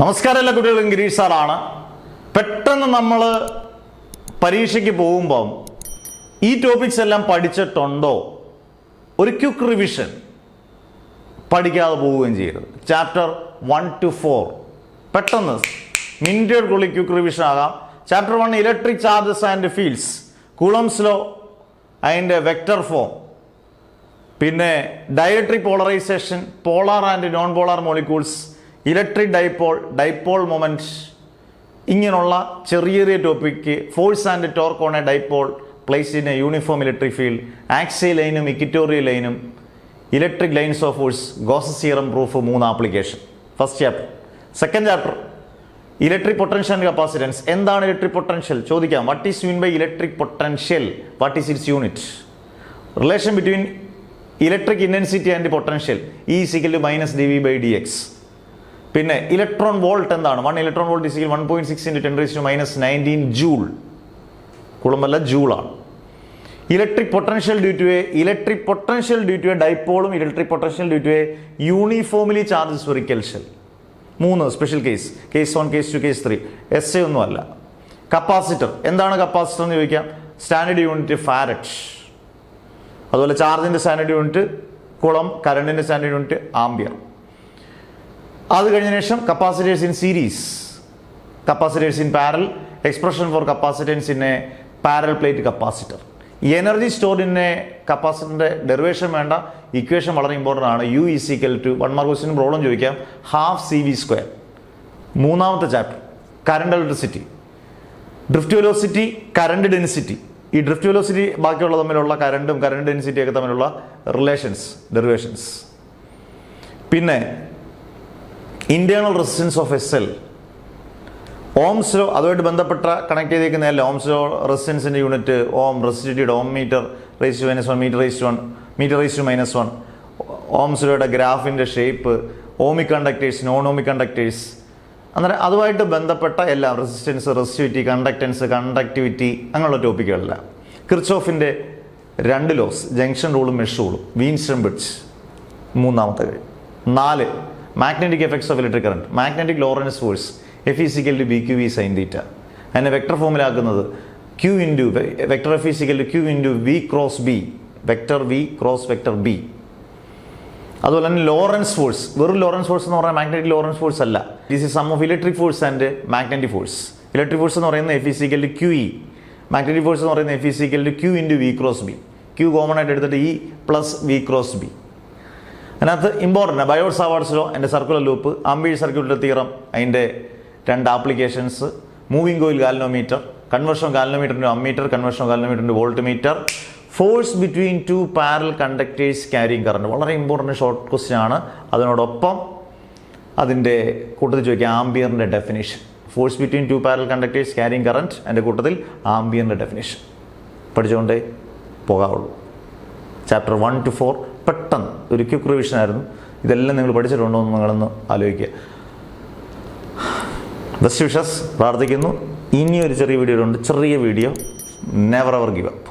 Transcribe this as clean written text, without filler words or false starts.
നമസ്കാരം, എല്ലാ കുട്ടികളും ഗിരീഷ് സാറാണ്. പെട്ടെന്ന് നമ്മൾ പരീക്ഷയ്ക്ക് പോകുമ്പം ഈ ടോപ്പിക്സ് എല്ലാം പഠിച്ചിട്ടുണ്ടോ, ഒരു ക്വിക്ക് റിവിഷൻ പഠിക്കാതെ പോവുകയും ചെയ്യരുത്. ചാപ്റ്റർ 1 to 4 പെട്ടെന്ന് മിനിറ്റുകൾക്കുള്ളിൽ ക്വിക്ക് റിവിഷൻ ആകാം. Chapter 1 electric charges and fields, Coulomb's law, അതിൻ്റെ വെക്റ്റർ ഫോം, പിന്നെ dielectric polarisation, polar and non polar molecules, electric dipole, dipole moment, ഇങ്ങനെയുള്ള ചെറിയ ചെറിയ topic, force and torque on A dipole place in A uniform electric field, axial ലൈനും equatorial ലൈനും, electric lines of force, Gauss's theorem proof, 3 application. First chapter. Second chapter electric potential and capacitance. എന്താണ് electric potential ചോദിക്കാം. What is mean by electric potential, what is its unit, relation between electric intensity and potential, E = -dV/dx. പിന്നെ electron volt എന്താണ്? 1 electron volt = 1.6 × 10⁻19 joule. കുളമ്പല്ല, ജൂളാണ്. Electric potential due to a ഡൈപോളും electric potential due to a uniformly charge spherical shell. 3 special case, case 1, case 2, case 3. SA ഒന്നുമല്ല. Capacitor. എന്താണ് capacitor എന്ന് ചോദിക്കാം. Standard unit farad. അതുപോലെ ചാർജിന്റെ സ്റ്റാൻഡേർഡ് യൂണിറ്റ് കുളം, കറണ്ടിന്റെ സ്റ്റാൻഡേർഡ് യൂണിറ്റ് ആംബിയർ. അത് കഴിഞ്ഞ ശേഷം capacitors in series, capacitors in parallel, expression for capacitance in a parallel plate capacitor. Energy stored in a കപ്പാസിറ്ററിന്റെ ഡെറിവേഷൻ വേണ്ട, ഇക്വേഷൻ വളരെ ഇമ്പോർട്ടൻ്റ് ആണ്. U = 1 മാർക്ക് ക്വസ്റ്റ്യൻ പ്രോബ്ലം ചോദിക്കാം, ½ CV². മൂന്നാമത്തെ chapter current electricity, drift velocity, current density. ഈ drift velocity ബാക്കിയുള്ള തമ്മിലുള്ള കറണ്ടും കറണ്ട് ഡെൻസിറ്റി ഒക്കെ തമ്മിലുള്ള റിലേഷൻസ്, ഡെറിവേഷൻസ്. പിന്നെ internal resistance of a cell, ohm's law, അതുമായിട്ട് ബന്ധപ്പെട്ട കണക്ട് ചെയ്തേക്കുന്നതല്ല. ഓംസ് ലോ റെസിസ്റ്റൻസിന്റെ യൂണിറ്റ് ഓം, റെസിസ്റ്റിവിറ്റിയുടെ ഓം മീറ്റർ (10⁻⁻1), മീറ്റർ (10⁻⁻1). ഓംസ് ലോയുടെ ഗ്രാഫിന്റെ shape, ohmic conductors, non ohmic conductors, അങ്ങനെ അതുമായിട്ട് ബന്ധപ്പെട്ട എല്ലാം, റെസിസ്റ്റൻസ്, റെസിസ്റ്റിവിറ്റി, കണ്ടക്ടൻസ്, കണ്ടക്ടിവിറ്റി, അങ്ങനെയുള്ള ടോപ്പിക്കുകളെല്ലാം. കിർച്ചോഫിന്റെ 2 ലോസ്, ജംഗ്ഷൻ റൂളും മെഷ് റൂളും, വീൻസ്റ്റൺ ബ്രിഡ്ജ്. മൂന്നാമത്തെ കഴിയും. 4 magnetic effects of electric current, magnetic Lorentz force, F = BQV sin θ. അതിനെ വെക്ടർ ഫോമിലാക്കുന്നത് vector F = Q × V × B, vector V × vector B. അതുപോലെ തന്നെ ലോറൻസ് ഫോഴ്സ്, വെറും ലോറൻസ് ഫോഴ്സ് എന്ന് പറഞ്ഞാൽ മാഗ്നറ്റിക് ലോറൻസ് ഫോഴ്സ് അല്ല. This is sum of electric force and magnetic force. Electric force എന്ന് പറയുന്നത് F = QE, മാഗ്നറ്റിക് ഫോഴ്സ് എന്ന് പറയുന്നത് F = Q × V × B. Q common ആയിട്ട് എടുത്തിട്ട് E + V × B. അതിനകത്ത് ഇമ്പോർട്ടൻ്റ് ബയോട്ട് സാവാർട്സ് ലോ, അതിൻ്റെ circular loop, Ampere സർക്യൂട്ടിൻ്റെ theorem, അതിൻ്റെ 2 applications, moving coil galvanometer, conversion ഗാൽവനോമീറ്ററിൻ്റെ അമ്മീറ്റർ, കൺവേർഷൻ ഗാൽവനോമീറ്ററിൻ്റെ voltmeter, force between 2 parallel conductors carrying current. വളരെ important short question ആണ്. അതിനോടൊപ്പം അതിൻ്റെ കൂട്ടത്തിൽ ചോദിക്കുക ആംബിയറിൻ്റെ definition. Force between 2 parallel conductors carrying current, അതിൻ്റെ കൂട്ടത്തിൽ ആംബിയറിൻ്റെ ഡെഫിനേഷൻ പഠിച്ചുകൊണ്ടേ പോകാവുള്ളൂ. ചാപ്റ്റർ 1 to 4 പെട്ടെന്ന് ഒരു ക്വിക്ക് റിവിഷൻ ആയിരുന്നു. ഇതെല്ലാം നിങ്ങൾ പഠിച്ചിട്ടുണ്ടോ എന്ന് നിങ്ങളൊന്ന് ആലോചിക്കുക. ബെസ്റ്റ് വിഷസ് പ്രാർത്ഥിക്കുന്നു. ഇനിയൊരു ചെറിയ വീഡിയോ ഉണ്ട്, ചെറിയ video. Never ever give up.